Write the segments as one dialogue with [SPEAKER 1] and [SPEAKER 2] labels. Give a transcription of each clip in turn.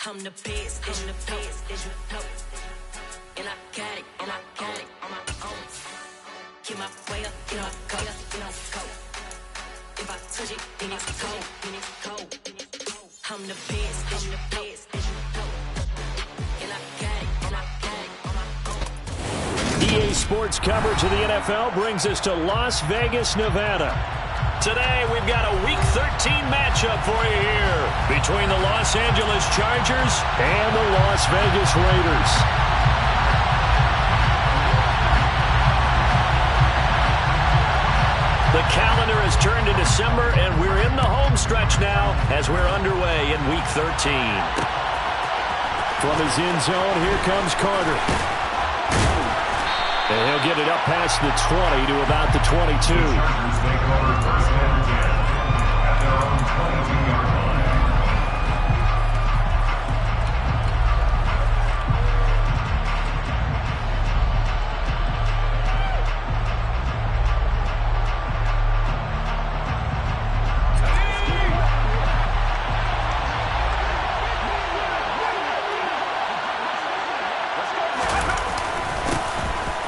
[SPEAKER 1] I'm the best, as you know. And I got it, on my own. Get my way up, get my go. If I touch it, then it's cold. I'm the best, as you know. And I got it, on my own.
[SPEAKER 2] EA Sports coverage of the NFL brings us to Las Vegas, Nevada. Today, we've got a Week 13 matchup for you here between the Los Angeles Chargers and the Las Vegas Raiders. The calendar has turned to December, and we're in the home stretch now as we're underway in Week 13. From his end zone, here comes Carter. And he'll get it up past the 20 to about the 22.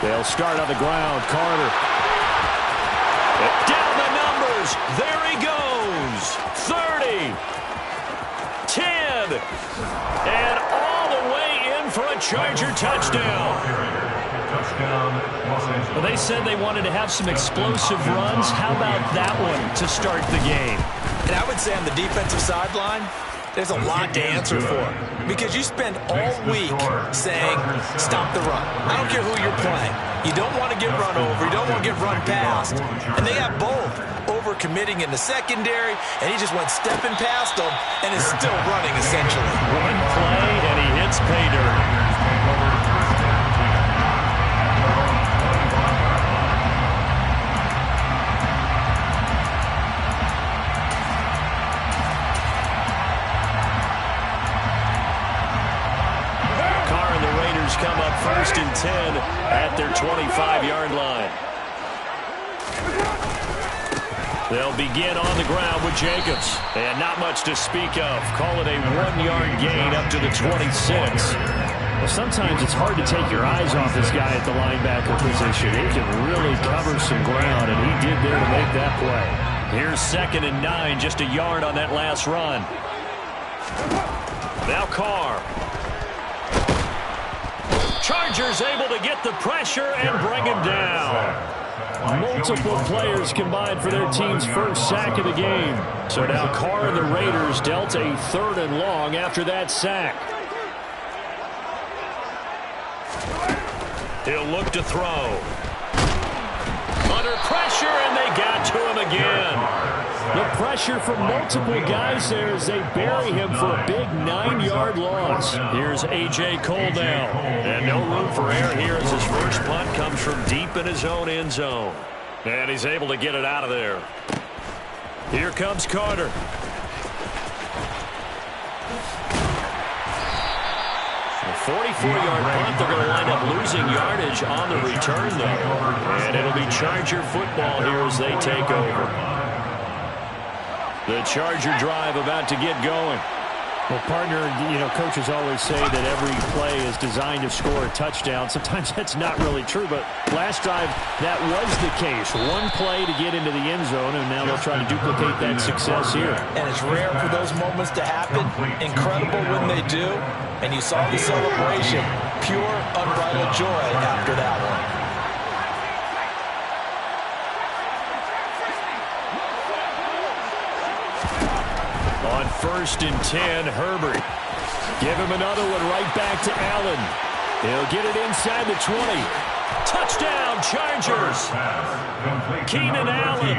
[SPEAKER 2] They'll start on the ground. Carter. Down the numbers. There he goes. 30. 10. And all the way in for a Charger touchdown. Well, they said they wanted to have some explosive runs. How about that one to start the game?
[SPEAKER 3] And I would say on the defensive sideline, there's a lot to answer for because you spend all week saying, stop the run. I don't care who you're playing. You don't want to get run over. You don't want to get run past. And they have both over-committing in the secondary, and he just went stepping past them and is still running, essentially.
[SPEAKER 2] One play, and he hits pay dirt. Come up 1st and 10 at their 25-yard line. They'll begin on the ground with Jacobs. And not much to speak of. Call it a 1-yard gain up to the 26. Well, sometimes it's hard to take your eyes off this guy at the linebacker position. He can really cover some ground, and he did there to make that play. Here's 2nd and 9, just a yard on that last run. Now Carr. Chargers able to get the pressure and bring him down. Multiple players combined for their team's first sack of the game. So now Carr and the Raiders dealt a 3rd and long after that sack. He'll look to throw. Under pressure, and they got to him again. The pressure from multiple guys there as they bury him for a big 9-yard loss. Here's A.J. Cole now. And no room for error here as his first punt comes from deep in his own end zone. And he's able to get it out of there. Here comes Carter. A 44-yard punt. They're going to wind up losing yardage on the return, though. And it'll be Charger football here as they take over. The Charger drive about to get going. Well, partner, coaches always say that every play is designed to score a touchdown. Sometimes that's not really true, but last drive, that was the case. One play to get into the end zone, and now they'll try to duplicate that success here.
[SPEAKER 3] And it's rare for those moments to happen. Incredible when they do. And you saw the celebration. Pure, unbridled joy after that one.
[SPEAKER 2] On 1st and 10, Herbert. Give him another one right back to Allen. He'll get it inside the 20. Touchdown, Chargers. Keenan Allen,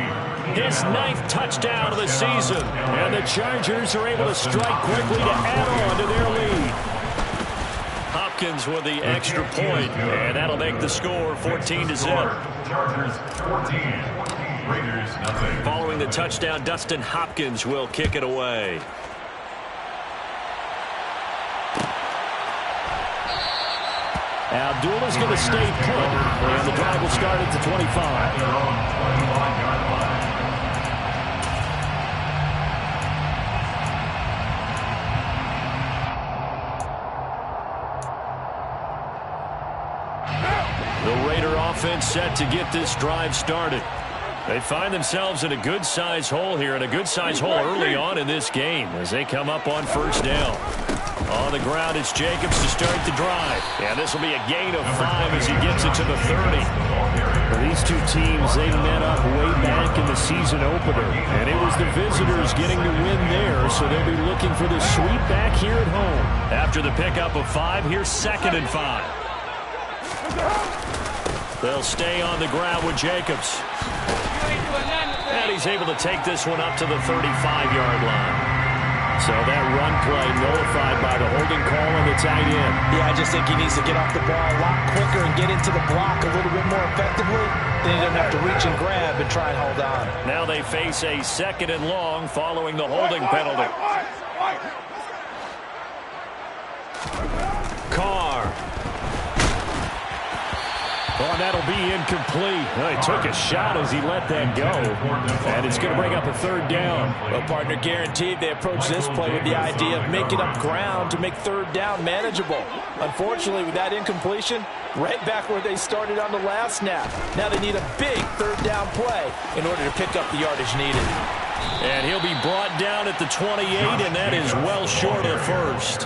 [SPEAKER 2] his 9th touchdown of the season. And the Chargers are able to strike quickly to add on to their lead. Hopkins with the extra point, and that'll make the score 14-0.
[SPEAKER 4] Chargers 14. Raiders nothing.
[SPEAKER 2] Following the touchdown, Dustin Hopkins will kick it away. Abdullah's going to stay put, and the drive will start at the 25. offense set to get this drive started. They find themselves in a good-sized hole here, and a good-sized hole early on in this game as they come up on first down. On the ground, it's Jacobs to start the drive. And this will be a gain of 5 as he gets it to the 30.
[SPEAKER 5] For these two teams, they met up way back in the season opener. And it was the visitors getting the win there, so they'll be looking for the sweep back here at home.
[SPEAKER 2] After the pickup of 5, here's 2nd and 5. They'll stay on the ground with Jacobs. And he's able to take this one up to the 35-yard line. So that run play nullified by the holding call on the tight end.
[SPEAKER 3] Yeah, I just think he needs to get off the ball a lot quicker and get into the block a little bit more effectively. Then he doesn't have to reach and grab and try and hold on.
[SPEAKER 2] Now they face a 2nd and long following the holding penalty. Carr. Oh, that'll be incomplete. Well, he took a shot as he let that go. And it's going to bring up a 3rd down.
[SPEAKER 3] Well, partner, guaranteed they approach this play with the idea of making up ground to make 3rd down manageable. Unfortunately, with that incompletion, right back where they started on the last snap. Now they need a big 3rd down play in order to pick up the yardage needed.
[SPEAKER 2] And he'll be brought down at the 28, and that is well short of the 1st.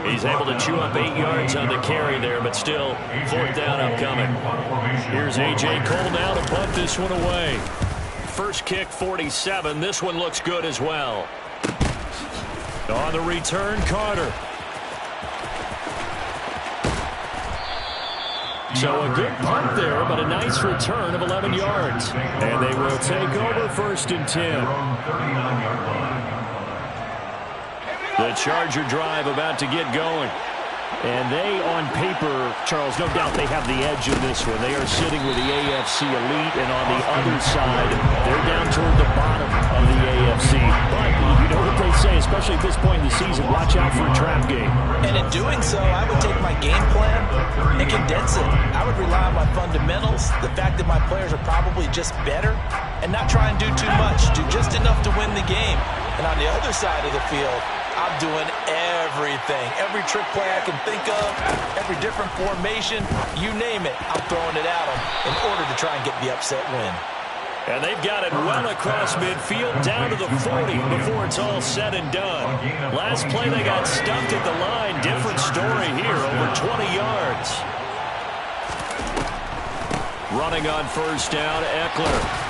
[SPEAKER 2] He's able to chew up 8 yards on the carry there, but still 4th down upcoming. Here's A.J. Cole now to punt this one away. First kick, 47. This one looks good as well. On the return, Carter. So a good punt there, but a nice return of 11 yards. And they will take over 1st and 10. The Charger drive about to get going.
[SPEAKER 5] And they, on paper, Charles, no doubt they have the edge in this one. They are sitting with the AFC elite, and on the other side, they're down toward the bottom of the AFC. But you know what they say, especially at this point in the season, watch out for a trap game.
[SPEAKER 3] And in doing so, I would take my game plan and condense it. I would rely on my fundamentals, the fact that my players are probably just better, and not try and do too much, do just enough to win the game. And on the other side of the field, I'm doing everything. Every trick play I can think of, every different formation, you name it, I'm throwing it at them in order to try and get the upset win.
[SPEAKER 2] And they've got it well across midfield, down to the 40 before it's all said and done. Last play they got stuffed at the line. Different story here, over 20 yards. Running on 1st down, Eckler.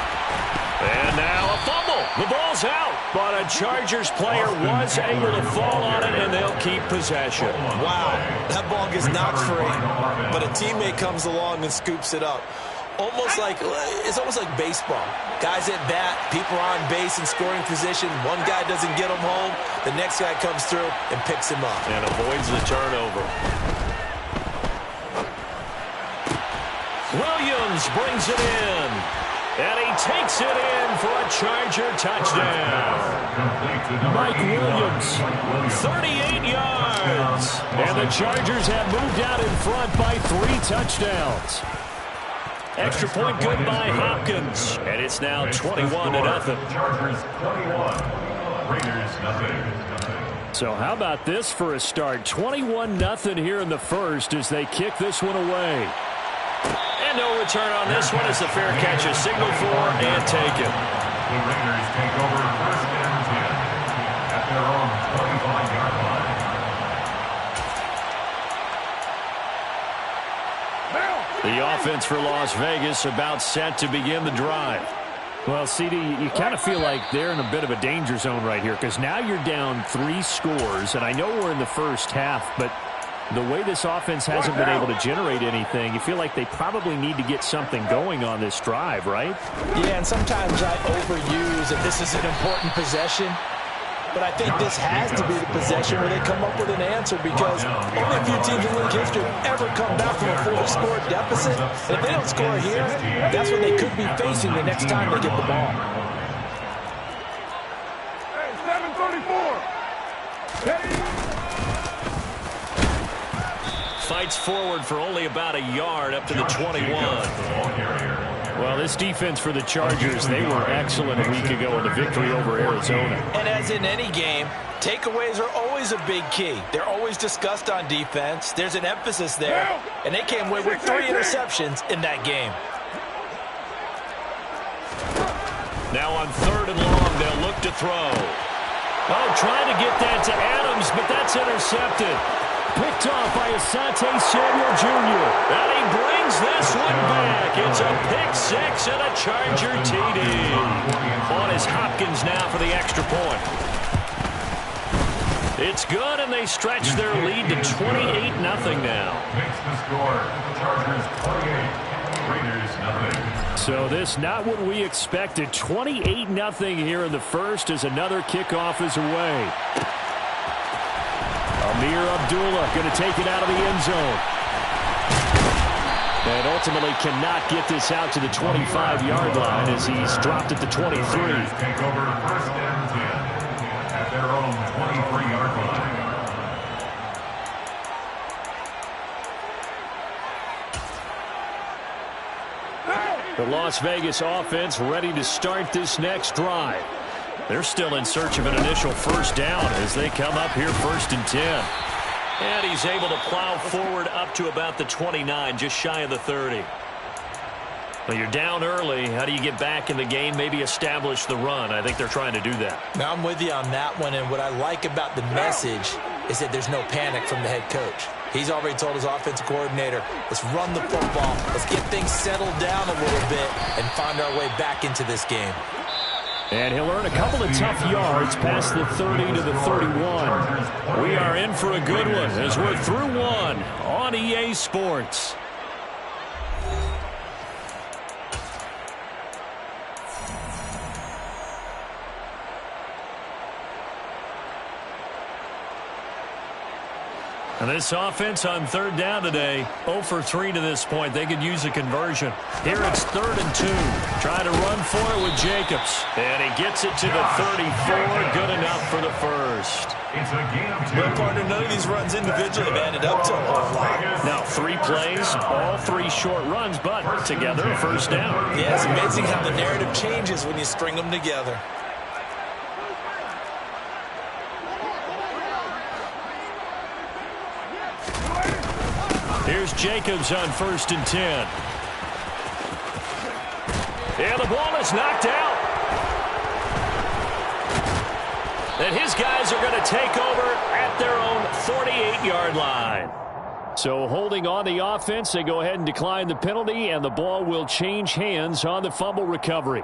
[SPEAKER 2] And now a fumble. The ball's out. But a Chargers player was able to fall on it, and they'll keep possession.
[SPEAKER 3] Wow, that ball gets knocked free, but a teammate comes along and scoops it up. It's almost like baseball. Guys at bat, people are on base in scoring position. One guy doesn't get him home. The next guy comes through and picks him up.
[SPEAKER 2] And avoids the turnover. Williams brings it in. And he takes it in for a Charger touchdown.
[SPEAKER 5] Mike Williams,
[SPEAKER 2] 38 yards.
[SPEAKER 5] And the Chargers have moved out in front by 3 touchdowns.
[SPEAKER 2] Extra point good by Hopkins. And it's now 21-0.
[SPEAKER 4] Chargers 21, Raiders nothing.
[SPEAKER 5] So how about this for a start? 21-0 here in the first as they kick this one away.
[SPEAKER 2] And no return on this one as the fair catch is signaled for and taken.
[SPEAKER 4] The Raiders take over 1st and 10 at their own 25-yard line.
[SPEAKER 2] The offense for Las Vegas about set to begin the drive.
[SPEAKER 5] Well, CD, you kind of feel like they're in a bit of a danger zone right here because now you're down 3 scores, and I know we're in the first half, but the way this offense hasn't been able to generate anything, you feel like they probably need to get something going on this drive, right?
[SPEAKER 3] Yeah, and sometimes I overuse that this is an important possession. But I think this has to be the possession where they come up with an answer because only a few teams in league history have ever come back from a 4-score deficit. And if they don't score here, that's what they could be facing the next time they get the ball.
[SPEAKER 6] Hey, 734.
[SPEAKER 2] Fights forward for only about a yard up to the 21.
[SPEAKER 5] Well, this defense for the Chargers, they were excellent a week ago in the victory over Arizona.
[SPEAKER 3] And as in any game, takeaways are always a big key. They're always discussed on defense. There's an emphasis there. And they came away with 3 interceptions in that game.
[SPEAKER 2] Now on 3rd and long, they'll look to throw.
[SPEAKER 5] Oh, trying to get that to Adams, but that's intercepted. Picked off by Asante Samuel Jr.
[SPEAKER 2] And he brings this one back. It's a pick 6 and a Charger TD. On is Hopkins now for the extra point. It's good, and they stretch their lead to 28-0 now.
[SPEAKER 4] Makes the score. Chargers 28, Raiders nothing.
[SPEAKER 5] So this not what we expected. 28-0 here in the first as another kickoff is away. Amir Abdullah going to take it out of the end zone. And ultimately cannot get this out to the 25-yard line as he's dropped at the 23.
[SPEAKER 4] Raiders take over 1st and 10 at their own 23-yard line.
[SPEAKER 5] The Las Vegas offense ready to start this next drive. They're still in search of an initial first down as they come up here 1st and 10.
[SPEAKER 2] And he's able to plow forward up to about the 29, just shy of the 30. Well, you're down early. How do you get back in the game? Maybe establish the run. I think they're trying to do that.
[SPEAKER 3] Now, I'm with you on that one, and what I like about the message is that there's no panic from the head coach. He's already told his offensive coordinator, let's run the football, let's get things settled down a little bit and find our way back into this game.
[SPEAKER 5] And he'll earn a couple of tough yards past the 30 to the 31.
[SPEAKER 2] We are in for a good one as we're through one on EA Sports. And this offense on 3rd down today, 0 for 3 to this point. They could use a conversion. Here it's 3rd and 2. Trying to run for it with Jacobs. And he gets it to the 34. Good enough for the first.
[SPEAKER 4] It's a game of 2.
[SPEAKER 3] Well, partner, none of these runs individually have added up to a whole lot.
[SPEAKER 2] Now 3 plays, all 3 short runs, but together a first down.
[SPEAKER 3] Yeah, it's amazing how the narrative changes when you string them together.
[SPEAKER 2] Here's Jacobs on 1st and 10. And the ball is knocked out. And his guys are going to take over at their own 48-yard line.
[SPEAKER 5] So holding on the offense, they go ahead and decline the penalty, and the ball will change hands on the fumble recovery.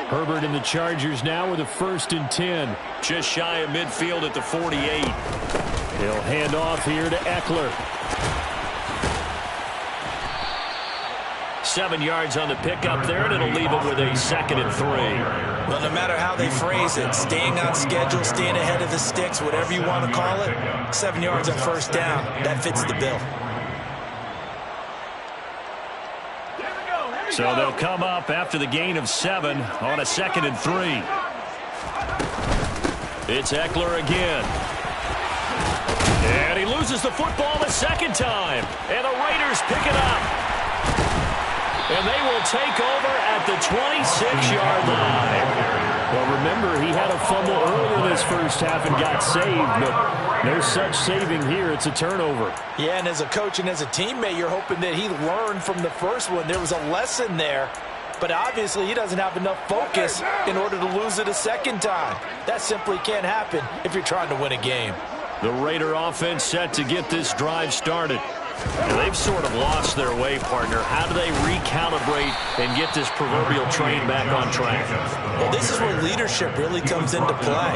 [SPEAKER 5] Herbert and the Chargers now with a 1st and 10.
[SPEAKER 2] Just shy of midfield at the 48.
[SPEAKER 5] He'll hand off here to Eckler.
[SPEAKER 2] 7 yards on the pickup there, and it'll leave it with a 2nd and 3.
[SPEAKER 3] Well, no matter how they phrase it, staying on schedule, staying ahead of the sticks, whatever you want to call it, 7 yards on 1st down, that fits the bill.
[SPEAKER 2] So they'll come up after the gain of 7 on a 2nd and 3. It's Eckler again. And he loses the football a 2nd time. And the Raiders pick it up. And they will take over at the 26-yard line.
[SPEAKER 5] Well, remember, he had a fumble earlier this first half and got saved, but no such saving here. It's a turnover.
[SPEAKER 3] Yeah, and as a coach and as a teammate, you're hoping that he learned from the first one. There was a lesson there, but obviously he doesn't have enough focus in order to lose it a 2nd time. That simply can't happen if you're trying to win a game.
[SPEAKER 2] The Raider offense set to get this drive started. And they've sort of lost their way, partner. How do they recalibrate and get this proverbial train back on track?
[SPEAKER 3] Well, this is where leadership really comes into play.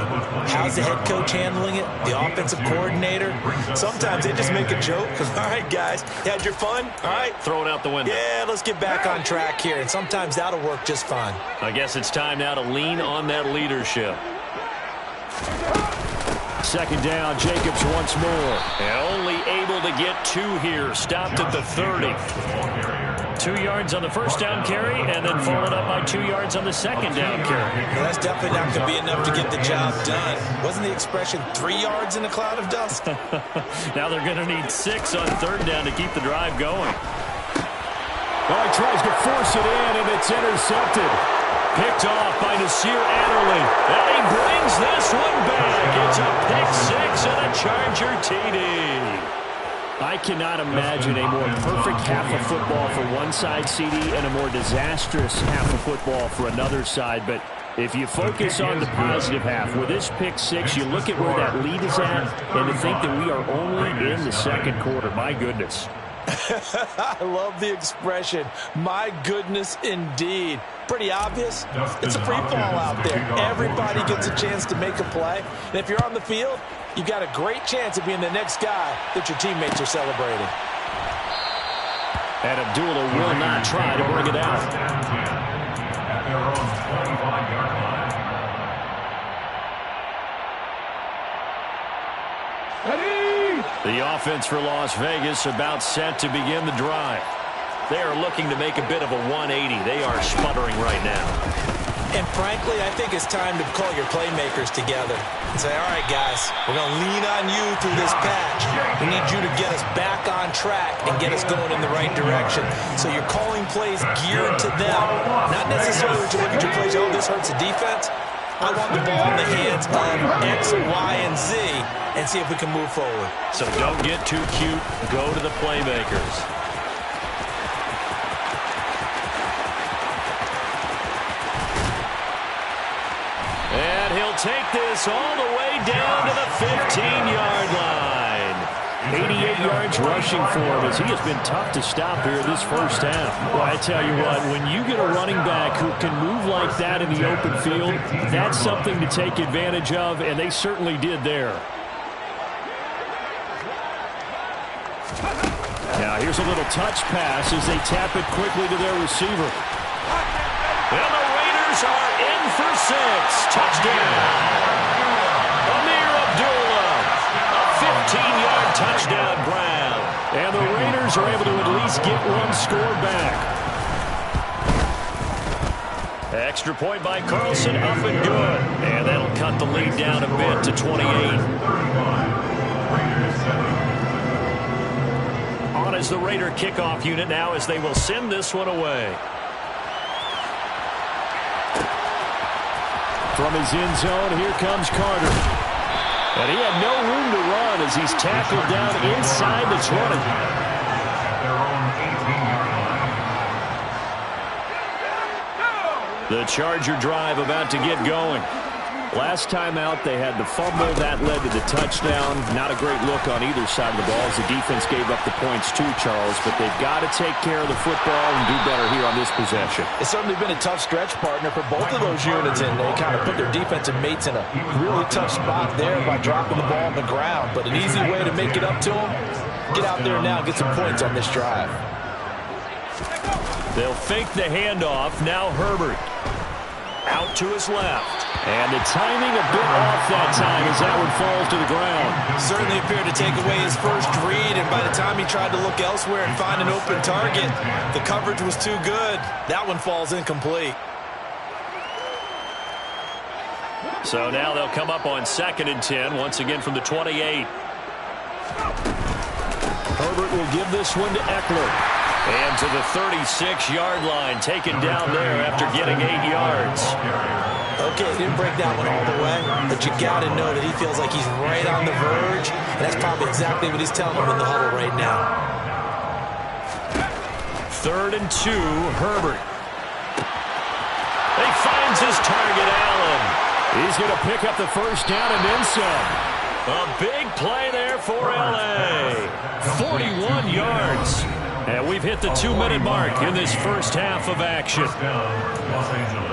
[SPEAKER 3] How's the head coach handling it? The offensive coordinator? Sometimes they just make a joke. All right, guys, you had your fun? All right.
[SPEAKER 2] Throw it out the window.
[SPEAKER 3] Yeah, let's get back on track here. And sometimes that'll work just fine.
[SPEAKER 2] I guess it's time now to lean on that leadership.
[SPEAKER 5] 2nd down, Jacobs once more.
[SPEAKER 2] And only able to get 2 here. Stopped at the 30.
[SPEAKER 5] 2 yards on the first down carry and then followed up by 2 yards on the second down carry.
[SPEAKER 3] Well, that's definitely not going to be enough to get the job done. Wasn't the expression 3 yards in a cloud of dust?
[SPEAKER 5] Now they're going to need 6 on third down to keep the drive going. Well, he tries to force it in, and it's intercepted. Picked off by Nasir Adderley. And he brings this one back. It's a pick 6 and a Charger TD. I cannot imagine a more perfect half of football for one side, CD, and a more disastrous half of football for another side. But if you focus on the positive half, with this pick 6, you look at where that lead is at, and to think that we are only in the second quarter. My goodness.
[SPEAKER 3] I love the expression, my goodness indeed. Pretty obvious. It's a free fall out there. Everybody gets a chance to make a play. And if you're on the field, you've got a great chance of being the next guy that your teammates are celebrating.
[SPEAKER 5] And Abdullah will not try to bring it out.
[SPEAKER 4] At their own 25-yard line.
[SPEAKER 2] The offense for Las Vegas about set to begin the drive. They are looking to make a bit of a 180. They are sputtering right now.
[SPEAKER 3] And frankly, I think it's time to call your playmakers together and say, all right, guys, we're going to lean on you through this patch. We need you to get us back on track and get us going in the right direction. So you're calling plays geared to them, not necessarily to look at your plays, oh, this hurts the defense. I want the ball in the hands of X, Y, and Z and see if we can move forward.
[SPEAKER 2] So don't get too cute. Go to the playmakers. And he'll take this all the way down to the 15-yard line.
[SPEAKER 5] 88 yards rushing for him as he has been tough to stop here this first half. Well, I tell you what, when you get a running back who can move like that in the open field, that's something to take advantage of, and they certainly did there. Now here's a little touch pass as they tap it quickly to their receiver.
[SPEAKER 2] And the Raiders are in for 6. Touchdown. Amir Abdullah. A 15-yard touchdown grab.
[SPEAKER 5] And the Raiders are able to at least get one score back.
[SPEAKER 2] Extra point by Carlson, up and good. And that'll cut the lead down a bit to 28. On is the Raider kickoff unit now as they will send this one away.
[SPEAKER 5] From his end zone, here comes Carter. And he had no room to run as he's tackled down inside the 20.
[SPEAKER 2] The Charger drive about to get going.
[SPEAKER 5] Last time out, they had the fumble. That led to the touchdown. Not a great look on either side of the ball as the defense gave up the points too, Charles. But they've got to take care of the football and do better here on this possession.
[SPEAKER 3] It's certainly been a tough stretch, partner, for both of those units, and they kind of put their defensive mates in a really tough spot there by dropping the ball on the ground. But an easy way to make it up to them, get out there now and get some points on this drive.
[SPEAKER 2] They'll fake the handoff. Now Herbert out to his left.
[SPEAKER 5] And the timing a bit off that time as that one falls to the ground.
[SPEAKER 3] Certainly appeared to take away his first read, and by the time he tried to look elsewhere and find an open target, the coverage was too good. That one falls incomplete.
[SPEAKER 2] So now they'll come up on 2nd and 10, once again from the 28.
[SPEAKER 5] Herbert will give this one to Eckler.
[SPEAKER 2] And to the 36-yard line, taken down there after getting 8 yards.
[SPEAKER 3] Okay, he didn't break that one all the way, but you got to know that he feels like he's right on the verge, and that's probably exactly what he's telling them in the huddle right now.
[SPEAKER 2] 3rd and 2, Herbert. He finds his target, Allen.
[SPEAKER 5] He's going to pick up the first down and then some.
[SPEAKER 2] A big play there for L.A. 41 yards. And we've hit the 2-minute mark in this first half of action.
[SPEAKER 4] Los Angeles.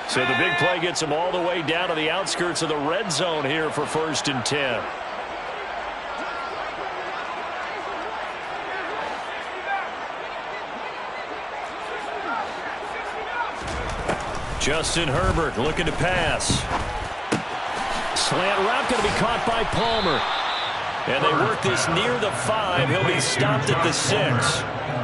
[SPEAKER 2] So the big play gets them all the way down to the outskirts of the red zone here for 1st and 10. Justin Herbert looking to pass. Slant route going to be caught by Palmer. And they work this near the 5. He'll be stopped at the 6.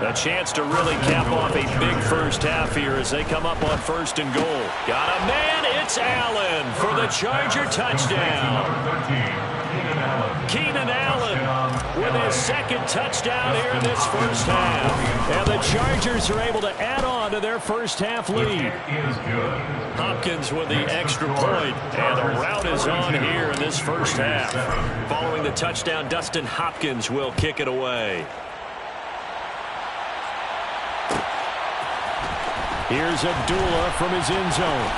[SPEAKER 2] A chance to really cap off a big first half here as they come up on 1st and goal. Got a man. It's Allen for the Charger touchdown. Keenan Allen with his 2nd touchdown here in this first half. And the Chargers are able to add on to their first half lead. Hopkins with the extra point, and the route is on here in this first half. Following the touchdown, Dustin Hopkins will kick it away. Here's Abdullah from his end zone.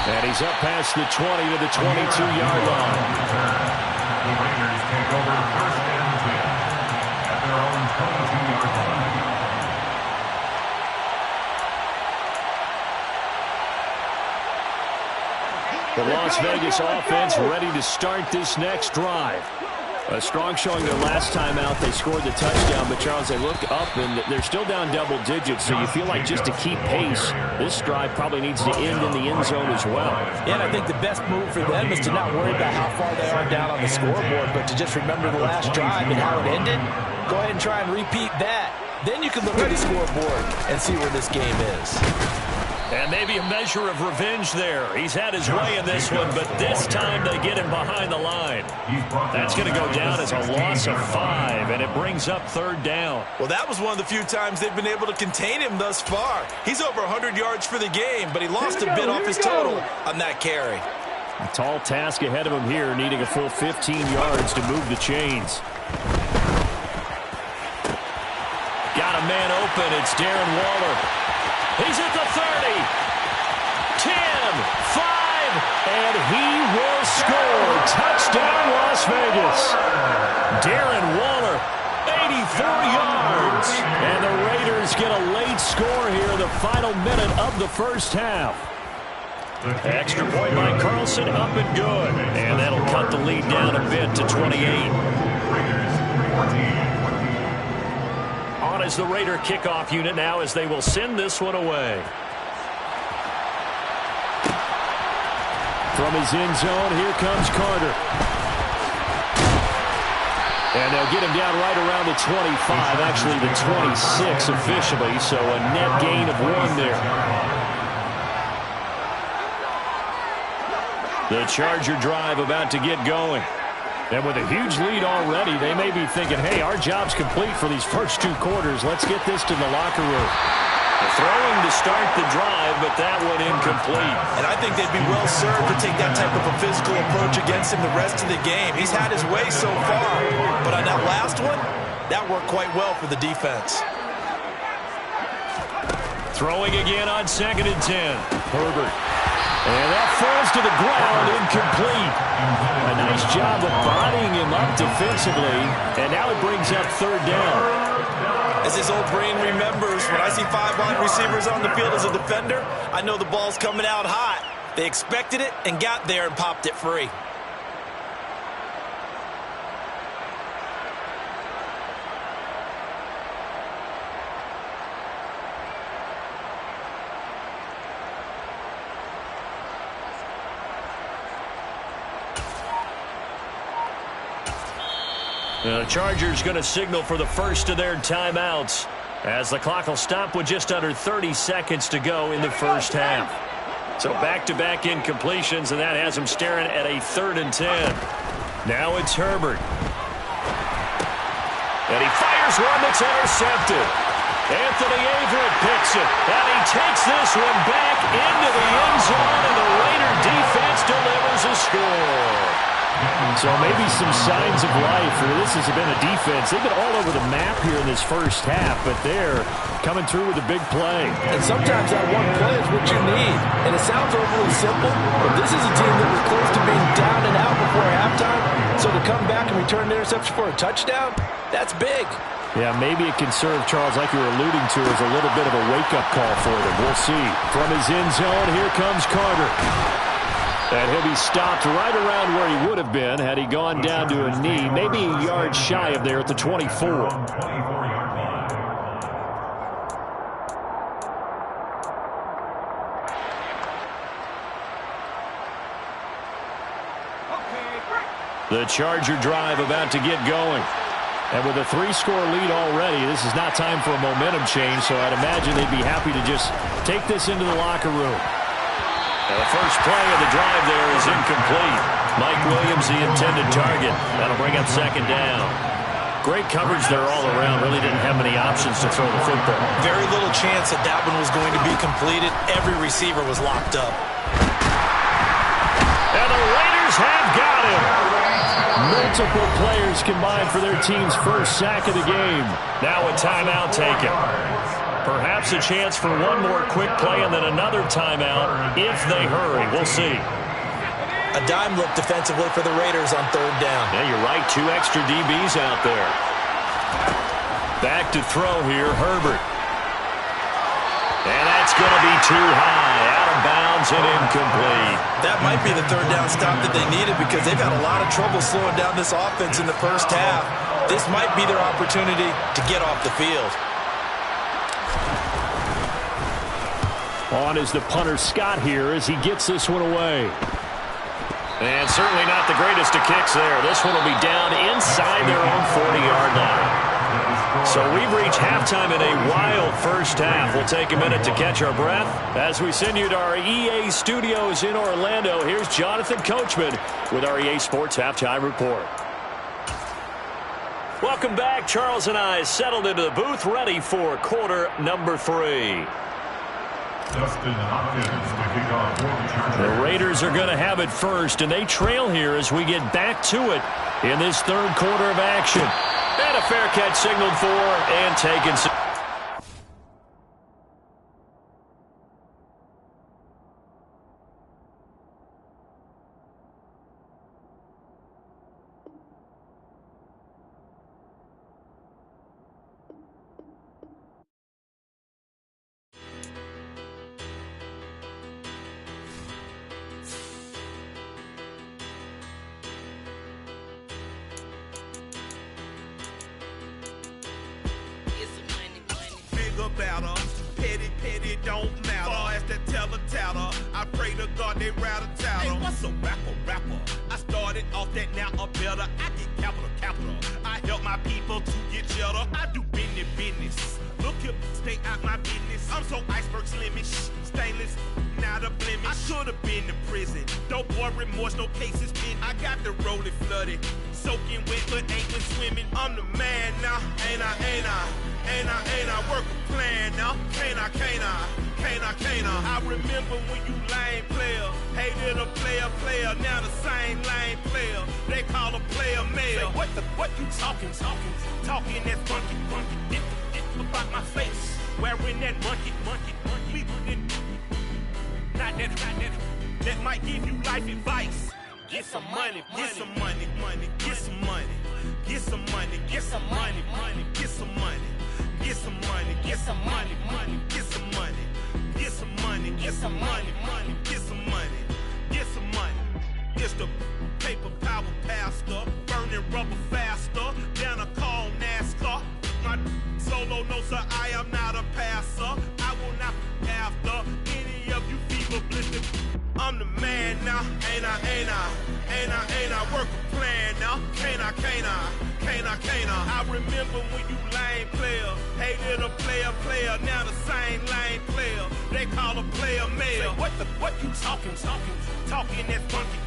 [SPEAKER 2] And he's up past the 20 to the 22-yard line.
[SPEAKER 4] The Raiders take over 1st and 10 at their own 22-yard line.
[SPEAKER 2] The Las Vegas offense ready to start this next drive. A strong showing their last time out. They scored the touchdown, but Charles, they look up and they're still down double digits, so you feel like just to keep pace, this drive probably needs to end in the end zone as well.
[SPEAKER 3] Yeah, and I think the best move for them is to not worry about how far they are down on the scoreboard, but to just remember the last drive and how it ended. Go ahead and try and repeat that. Then you can look at the scoreboard and see where this game is.
[SPEAKER 2] And maybe a measure of revenge there. He's had his way in this one, but this time they get him behind the line. That's going to go down as a loss of 5, and it brings up 3rd down.
[SPEAKER 3] Well, that was one of the few times they've been able to contain him thus far. He's over 100 yards for the game, but he lost a bit off his total on that carry.
[SPEAKER 5] A tall task ahead of him here, needing a full 15 yards to move the chains.
[SPEAKER 2] Got a man open. It's Darren Waller. He's at the 30, 10, 5, and he will score. Touchdown, Las Vegas. Darren Waller, 84 yards. And the Raiders get a late score here in the final minute of the first half. Extra point by Carlson, up and good. And that'll cut the lead down a bit to 28. On as the Raider kickoff unit now as they will send this one away.
[SPEAKER 5] From his end zone, here comes Carter. And they'll get him down right around the 25, actually the 26 officially, so a net gain of 1 there. The Charger drive about to get going. And with a huge lead already, they may be thinking, hey, our job's complete for these first 2 quarters. Let's get this to the locker room.
[SPEAKER 2] Throwing to start the drive, but that one incomplete.
[SPEAKER 3] And I think they'd be well served to take that type of a physical approach against him the rest of the game. He's had his way so far, but on that last one, that worked quite well for the defense.
[SPEAKER 2] Throwing again on 2nd and 10. Herbert. And that falls to the ground, incomplete. A nice job of bodying him up defensively, and now it brings up 3rd down.
[SPEAKER 3] As his old brain remembers, when I see 5 wide receivers on the field as a defender, I know the ball's coming out hot. They expected it and got there and popped it free.
[SPEAKER 2] The Chargers going to signal for the first of their timeouts as the clock will stop with just under 30 seconds to go in the first half. So back-to-back incompletions, and that has them staring at a 3rd and 10. Now it's Herbert. And he fires one that's intercepted. Anthony Averett picks it, and he takes this one back into the end zone, and the Raider defense delivers a score.
[SPEAKER 5] So maybe some signs of life for this has been a defense. They've been all over the map here in this first half, but they're coming through with a big play.
[SPEAKER 3] And sometimes that one play is what you need. And it sounds overly simple, but this is a team that was close to being down and out before halftime. So to come back and return the interception for a touchdown, that's big.
[SPEAKER 5] Yeah, maybe it can serve, Charles, like you were alluding to, as a little bit of a wake-up call for them. We'll see. From his end zone, here comes Carter. And he'll be stopped right around where he would have been had he gone down to a knee, maybe a yard shy of there at the 24.
[SPEAKER 2] The Charger drive about to get going.
[SPEAKER 5] And with a 3-score lead already, this is not time for a momentum change, so I'd imagine they'd be happy to just take this into the locker room.
[SPEAKER 2] And the first play of the drive there is incomplete. Mike Williams, the intended target. That'll bring up second down. Great coverage there all around. Really didn't have many options to throw the football.
[SPEAKER 3] Very little chance that that one was going to be completed. Every receiver was locked up.
[SPEAKER 2] And the Raiders have got him.
[SPEAKER 5] Multiple players combined for their team's first sack of the game.
[SPEAKER 2] Now a timeout taken. Perhaps a chance for one more quick play and then another timeout if they hurry. We'll see.
[SPEAKER 3] A dime look defensively for the Raiders on third down.
[SPEAKER 2] Yeah, you're right. 2 extra DBs out there. Back to throw here, Herbert. And that's going to be too high. Out of bounds and incomplete.
[SPEAKER 3] That might be the third down stop that they needed because they've had a lot of trouble slowing down this offense in the first half. This might be their opportunity to get off the field.
[SPEAKER 5] On is the punter Scott here as he gets this one away.
[SPEAKER 2] And certainly not the greatest of kicks there. This one will be down inside their own 40-yard line. So we've reached halftime in a wild first half. We'll take a minute to catch our breath as we send you to our EA studios in Orlando. Here's Jonathan Coachman with our EA Sports Halftime Report. Welcome back. Charles and I settled into the booth, ready for quarter number 3.
[SPEAKER 4] Justin Hopkins to kick off for the Chargers.
[SPEAKER 2] The Raiders are going to have it first, and they trail here as we get back to it in this third quarter of action. And a fair catch signaled for and taken.
[SPEAKER 6] Better. Petty don't matter. Far as that teller, I pray to God they rattle tattle. Hey, what's a rapper? I started off that, now I'm better. I get capital. I help my people to get cheddar. I do business. Look here, stay out my business. I'm so iceberg slimish, stainless, not a blemish. I could have been to prison. Don't boy remorse, no cases pinned. I got the rolling flooded, soaking wet, but ain't been swimming. I'm the man now, ain't I? Work a plan now, can't I? I remember when you lame player, hated a player, now the same lame player. They call a player mayor. Say, what you talking? Talking that funky, dip about my face. Wearing that monkey. Not that might give you life advice. Get some money. It's the paper power pastor, burning rubber faster than a call NASCAR. My solo knows that I am not a passer. I will not be after any of you fever blistered. I'm the man now, ain't I? Work a plan now, can't I? I remember when you lame player, hated a player, now the same lame player. They call a player mayor. Say, what you talking? Talking that funky,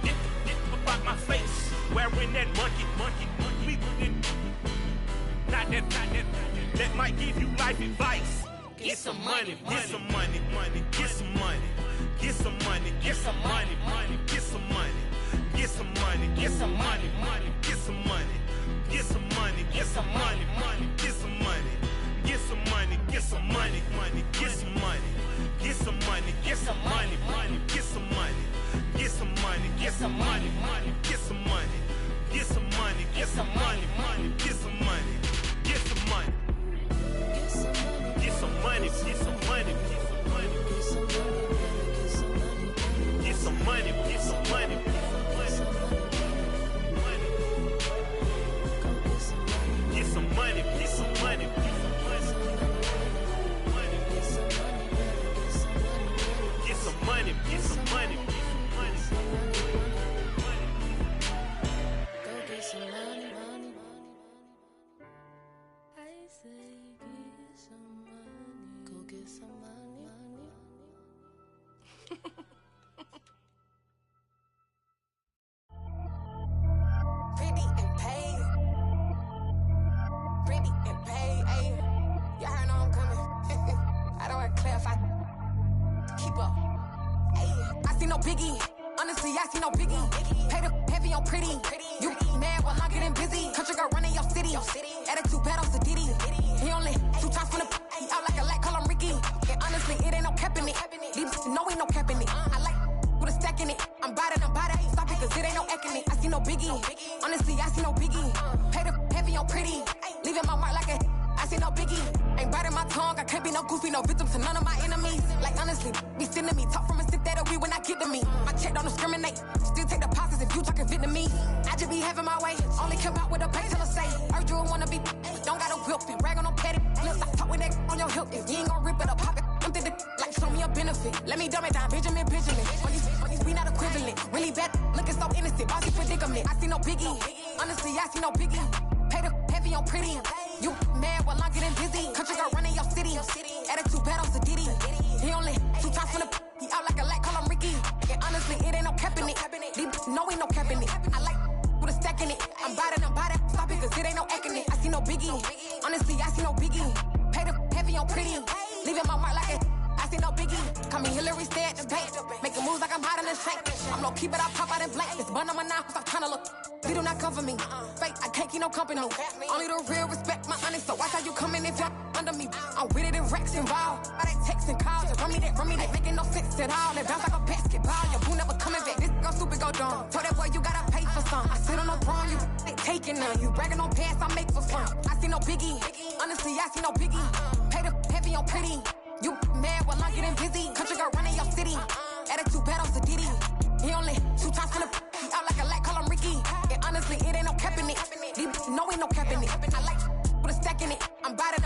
[SPEAKER 6] dip about my face. Wearing that monkey. Not that might give you life advice. Get some money. Get some money.
[SPEAKER 7] keep up. I see no biggie. Honestly, I see no biggie. Pay the heavy on pretty. You mad while I'm getting busy. Country girl running your city. Attitude bad on Diddy. He only 2 times from the he out like a light, call him Ricky. And honestly, it ain't no cap in it. These know ain't no cap in it. I like with a stack in it. I'm about it. Stop it, cause it ain't no eck in it. I see no biggie. Honestly, I see no biggie. Pay the heavy on pretty. Leaving my mark like a I see no biggie. Ain't biting my tongue. I can't be no goofy, no victim to none of my enemies. Like honestly, be sending me talk from a sip that we when I get to me. My check don't discriminate. Still take deposits if you talking Vietnamese. I just be having my way. Only come out with a pay till I say. Urge you wanna be. Don't got no whip and rag on no petty. Let's stop talk with that on your hip. If you ain't gon' rip it up, pop it. Empty the like show me a benefit. Let me dumb it down, Benjamin. On these we not equivalent. Really bad, looking so innocent. Bossy predicament. I see no biggie. Honestly, I see no biggie. Pay the heavy on pretty. You mad while I'm getting busy. Country girl running your city. Attitude bad on Diddy. He only 2 times from the he out like a light, call him Ricky. And honestly, it ain't no cap in it. These know ain't no cap in it. I like with a stack in it. I'm about it. Stop it, cause it ain't no eck in it. I see no biggie. Honestly, I see no biggie. Pay the heavy on pretty. Leaving my mark like a I see no biggie. Call me Hillary, stay at the bank. Making moves like I'm hot in the shank. I'm low key, but I pop out in blank. This bun on my knife, stop trying to look. They do not come for me. Fake, I can't keep no company. Only the real respect my honest. So watch how you coming if you're under me. I'm with it in racks involved. I they text and calls. Run me that. Making no sense at all. They bounce like a basketball. Your boo never coming back. This go stupid, go dumb. Told that boy you gotta pay for some. I sit on no throne, you ain't taking none. You bragging on pants, I make for fun. I see no biggie. Honestly, I see no biggie. Pay the heavy on pretty. You mad while I'm getting busy. Country girl running your city. Attitude bad on Diddy. He only 2 times from the he out like a light, call him Ricky. And honestly, it ain't no cap in it. These know ain't no cap in it. I like with a stack in it. I'm about it.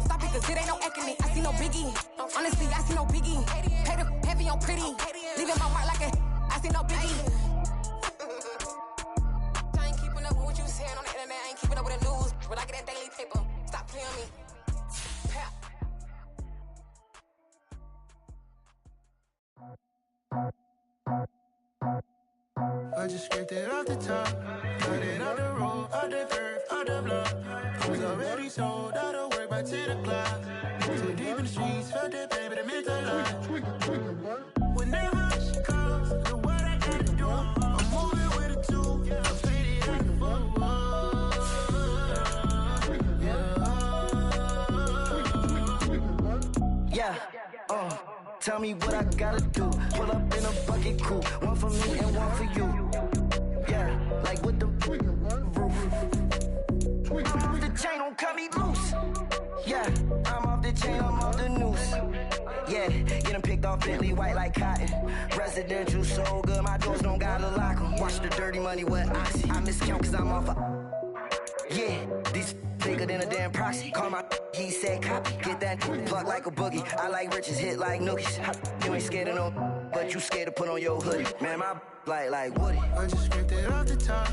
[SPEAKER 7] Stop it, cause it ain't no eck in it. I see no biggie. Honestly, I see no biggie. Pay the heavy on pretty. Leaving my mark like a I see no biggie. I ain't keeping up with what you saying on the internet. I ain't keeping up with the news. But I get that daily paper. Stop playing me.
[SPEAKER 8] I just scraped it off the top, got it on the road, on the curve, on the block. I was already sold, out of work by 10 o'clock. Too deep in the streets, felt that pain, but it meant a lot. Whenever she calls, look what I gotta do. I'm moving with a 2, I paid it at the
[SPEAKER 9] tell me what I gotta do. Pull up in a bucket crew, one for me and one for you. Yeah, like with the roof. I'm off the chain, don't cut me loose. Yeah, I'm off the chain, I'm off the noose. Yeah, getting picked off Bentley white like cotton. Residential so good, my doors don't gotta lock 'em. Watch the dirty money with Oxy. I miscount cause I'm off yeah, these bigger than a damn proxy. Call my he said copy. Get that plug like a boogie. I like riches, hit like nookies. You ain't scared of no, but you scared to put on your hoodie. Man, my like Woody.
[SPEAKER 8] I just scraped it off the top,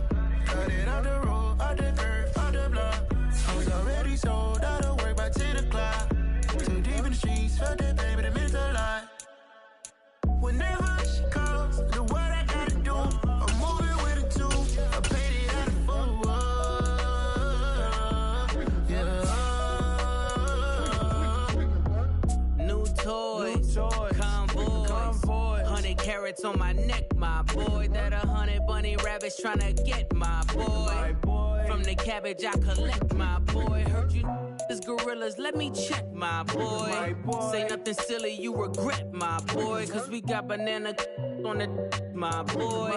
[SPEAKER 8] cut it on the road, on the curve, on the block. I was already sold, out of work by 10 o'clock. Too deep in the streets, felt that pain, but it meant a lot. Whenever she calls, look what I gotta do. I'm moving with a 2, I paid it at the
[SPEAKER 10] Toys, convoy, 100 carats on my neck, my boy. That 100 bunny rabbits tryna get my boy. From the cabbage I collect, my boy. Heard you is gorillas, let me check, my boy. Say nothing silly, you regret, my boy. Cause we got banana on the my boy.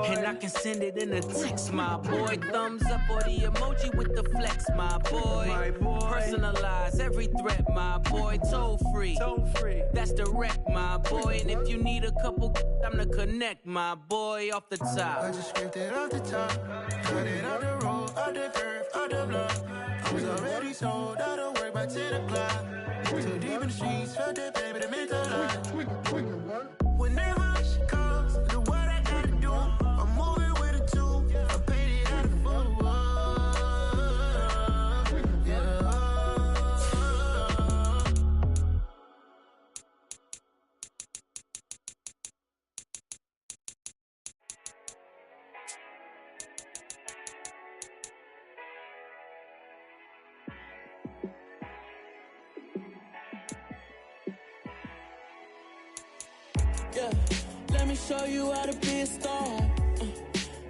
[SPEAKER 10] And I can send it in a text, my boy. Thumbs up or the emoji with the flex, my boy. Personalize every threat, my boy. Toll free. That's direct, my boy. And if you need a couple, I'm the connect, my boy. Off the top.
[SPEAKER 8] I just scraped it off the top, cut it on the road, on the curve, on the block. I was already sold, out of work by 10 o'clock. Too deep in the streets, felt that pain, but it meant a lot. Whenever she calls, look what I gotta do. I'm moving with a 2, I paid it at the
[SPEAKER 11] Yeah, let me show you how to be a star.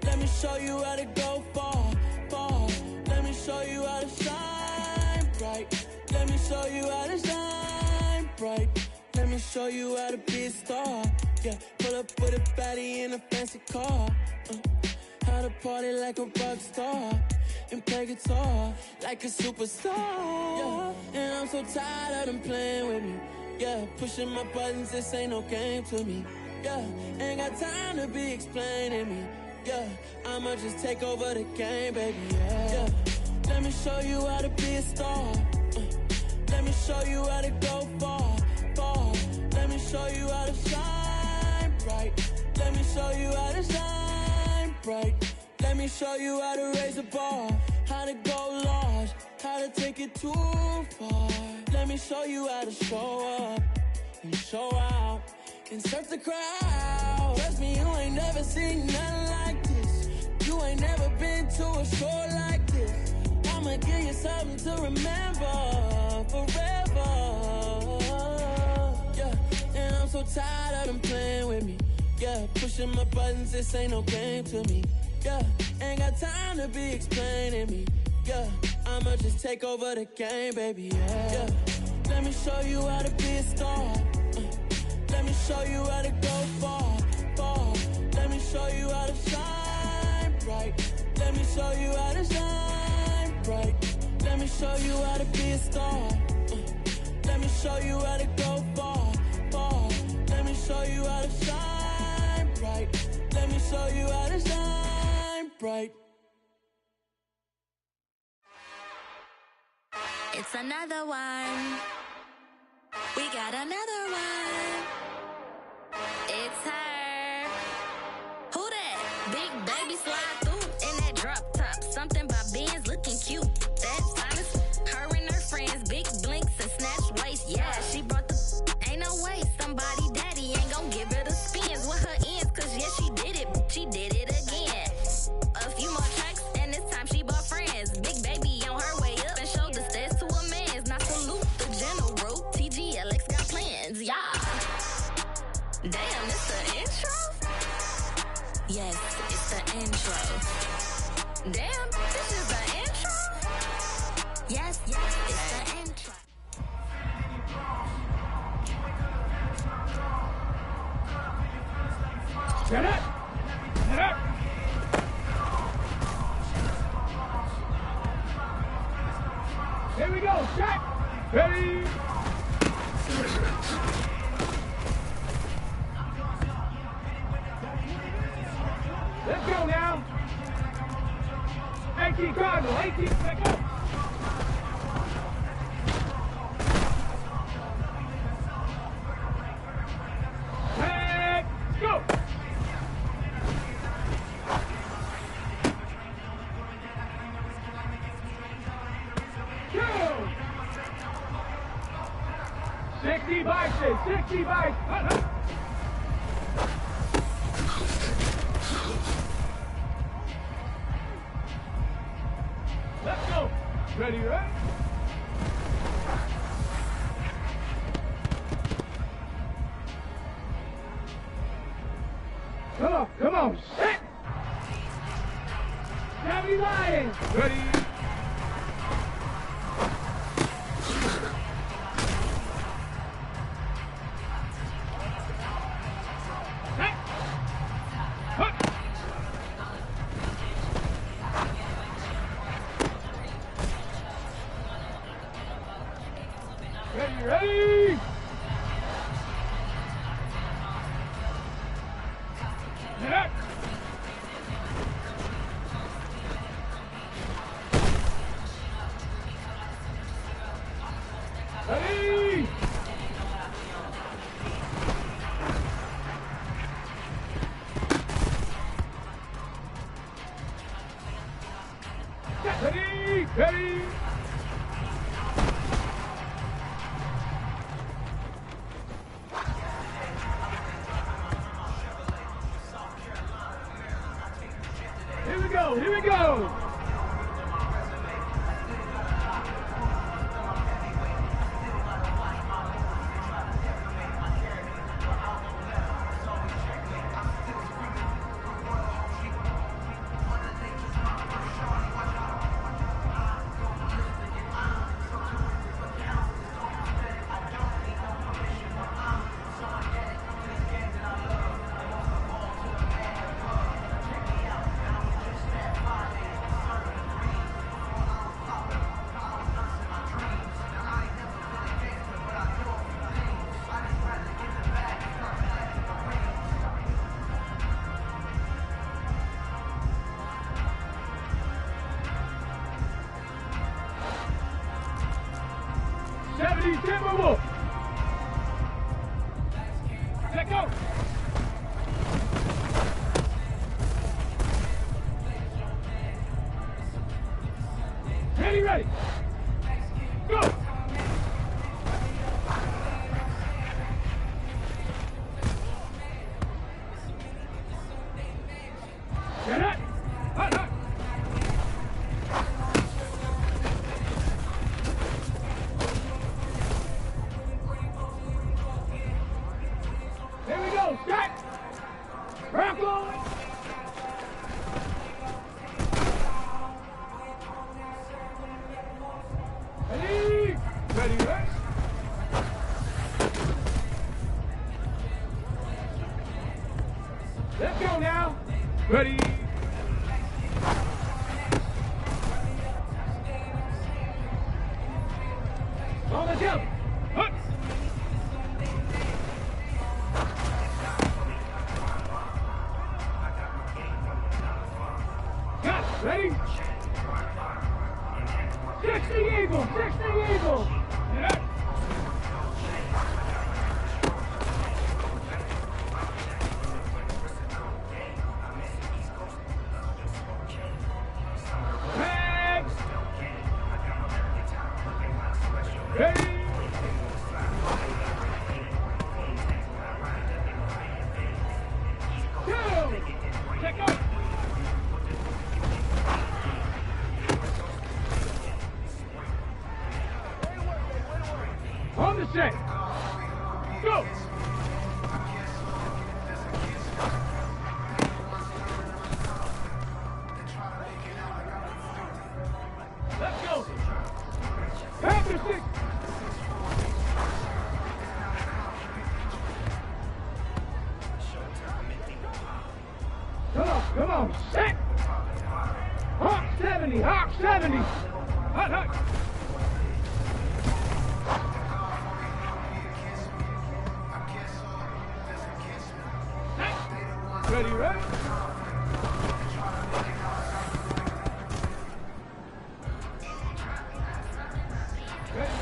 [SPEAKER 11] Let me show you how to go far, far. Let me show you how to shine bright. Let me show you how to shine bright. Let me show you how to be a star. Yeah, pull up with a baddie in a fancy car. How to party like a rock star and play guitar like a superstar. Yeah, and I'm so tired of them playing with me. Yeah, pushing my buttons, this ain't no game to me. Yeah, ain't got time to be explaining me. Yeah, I'ma just take over the game, baby. Yeah, let me show you how to be a star. Let me show you how to go far, far. Let me show you how to shine bright. Let me show you how to shine bright. Let me show you how to raise a bar, how to go large, how to take it too far. Let me show you how to show up and show out and surf the crowd. Trust me, you ain't never seen nothing like this. You ain't never been to a show like this. I'ma give you something to remember forever. Yeah, and I'm so tired of them playing with me. Yeah, pushing my buttons, this ain't no game to me. Yeah, ain't got time to be explaining me. Yeah, I'ma just take over the game, baby. Yeah, let me show you how to be a star. Let me show you how to go far, far. Let me show you how to shine bright. Let me show you how to shine bright. Let me show you how to be a star. Let me show you how to go far, far. Let me show you how to shine bright. Let me show you how to shine bright.
[SPEAKER 12] It's another one. We got another one. It's her. Who that? Big baby slide through in that drop top. Something by Benz looking cute. That's honest. Her and her friends, big blinks and snatch waist. Yeah, she brought the ain't no way. Somebody daddy ain't gon' give her the spins with her ends. Cause yeah, she did it. She did it again. A few more tracks and this time she bought friends. Big baby on her way up and showed the stairs to a man's. Not salute the general. TGLX got plans. Yeah. Damn, it's the intro? Yes, it's the intro. Damn, this is the intro? Yes, it's the intro.
[SPEAKER 13] Get it! Get it! Here we go, set! Ready! Let's go now! 18 Cardinal, 18, let's go! Let's go! Go! 60 bikes, 60 bikes! Let's go! Ready, right? Come on, set! Tabby Lions! Ready? Set! Hup! Ready, ready! Get up! Ready! Ready! Ready! Here we go, here we go! Timber Wolf. Let go. Ready. Go. Get it. Hot. Here we go. Stack. Rock on. Ready. Let's go now. Ready. On the jump. Hut. Got it. Ready. 60 Eagle. Yeah. Ready? Go! Check out! On the set! Go! Let's go! After 6! Come on, set! Hawk 70! Hot! Ready?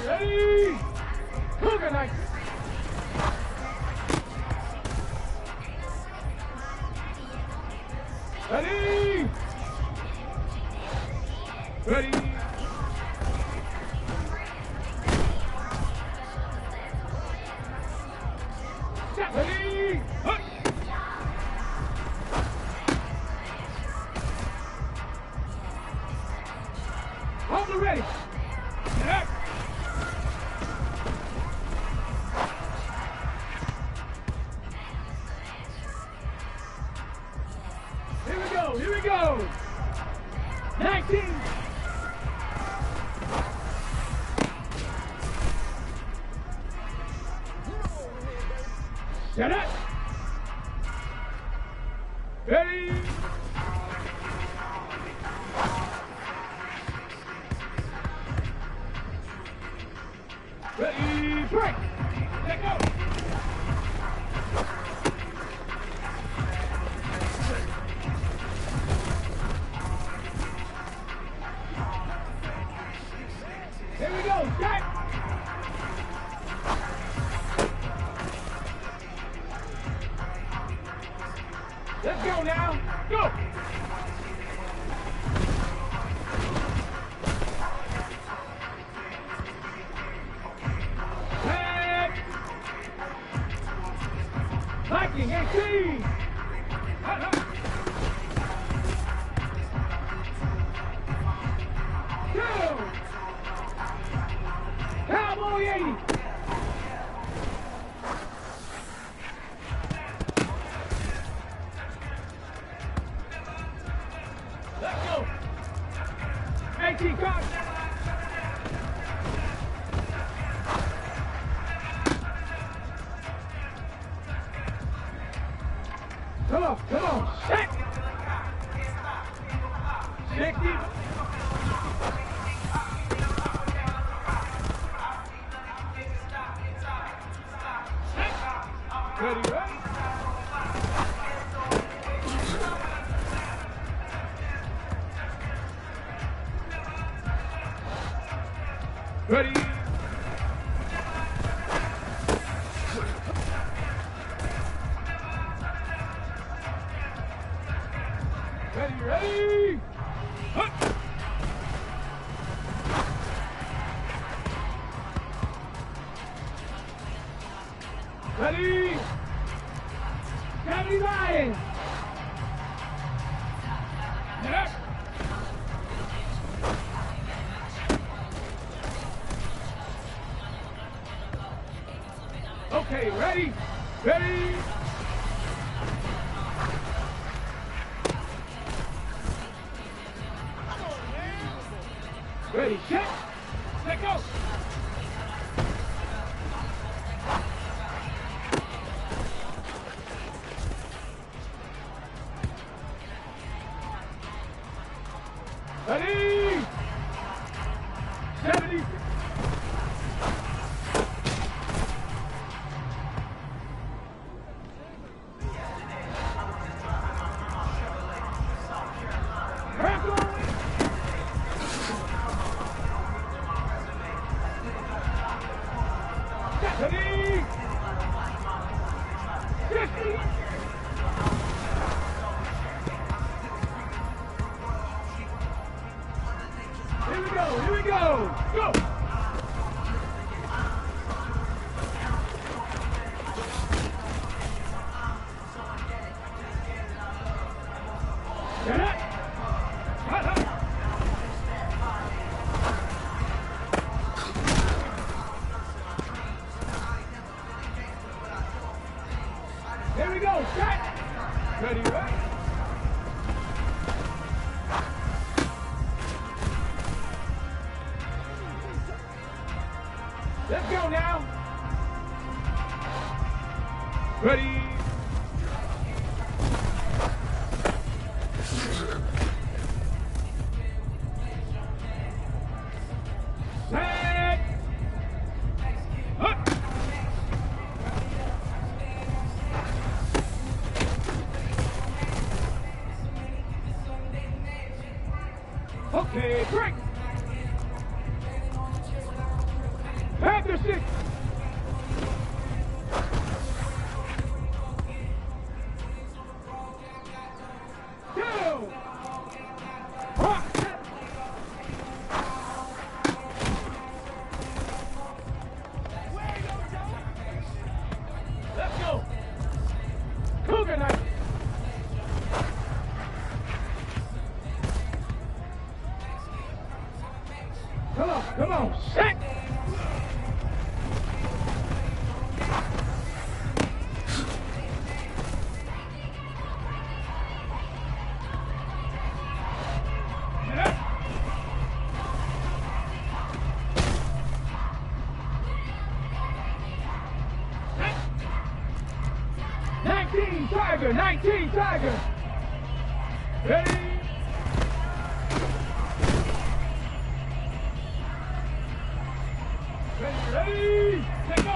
[SPEAKER 13] Ready! Cougar Knight! Ready! Set! Ready! Hut! Hold the ready! Set! Here we go! 19! Set it! Ready! Ready, break! Let go! Here we go, set! Let's go now, go! Set! Viking 18! Hot. Two! Cowboy 80! Let's go! 18 cock! Come on! Set! 60! Ready? Ready? Ready? Huh. Ready? 79. Get up. Okay, ready? Ready? Ready, set, let go. Ready? 70. Ready? 50. Here we go, go! Get it? Here we go, set! Ready, right? Let's go now. Ready? Set. Up. Okay, break. Panther 6. Let's go. Cougar knife. Come on, set. Tiger, 19 Tiger. Ready? Ready? Let go.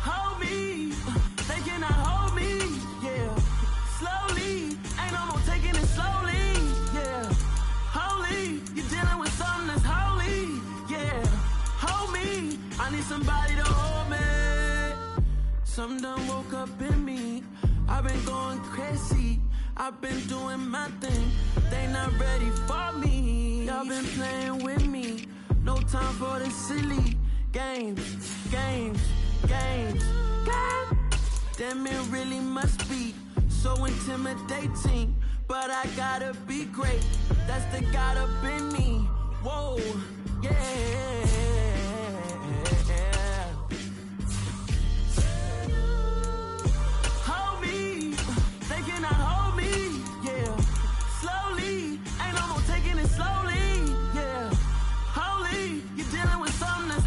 [SPEAKER 11] Hold me, they cannot hold me, yeah. Slowly, ain't no more taking it slowly, yeah. Holy, you're dealing with something that's holy, yeah. Hold me, I need somebody to hold me. Something done woke up in me, I've been going crazy. I've been doing my thing, they not ready for me. Y'all been playing with me, no time for this silly games. Damn, it really must be so intimidating, but I gotta be great. That's the God up in me. Whoa, yeah. Hold me, they cannot hold me, yeah. Slowly, ain't no more taking it slowly, yeah. Holy, you're dealing with something that's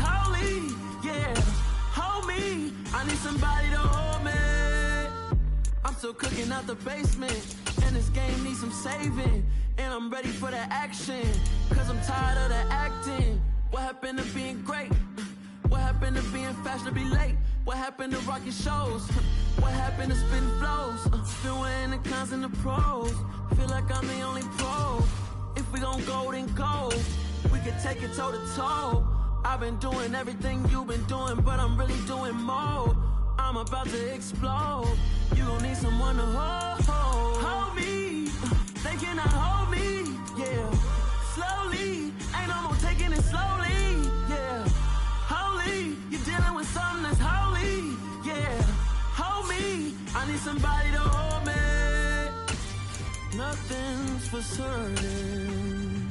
[SPEAKER 11] Breaking out the basement, and this game needs some saving. And I'm ready for the action, cause I'm tired of the acting. What happened to being great? What happened to being fashionably late? What happened to rocking shows? What happened to spitting flows? Still wearing the cons and the pros. Feel like I'm the only pro. If we gon' go, then go. We can take it toe to toe. I've been doing everything you've been doing, but I'm really doing more. I'm about to explode. You gon' need someone to hold me. They cannot hold me, yeah. Slowly, ain't no more taking it slowly, yeah. Holy, you're dealing with something that's holy, yeah. Hold me, I need somebody to hold me. Nothing's for certain,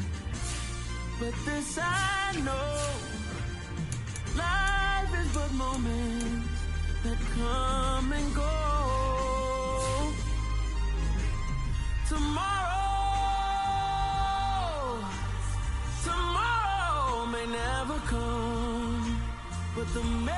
[SPEAKER 11] but this I know. Life is but moments that come and go. Tomorrow may never come, but the memories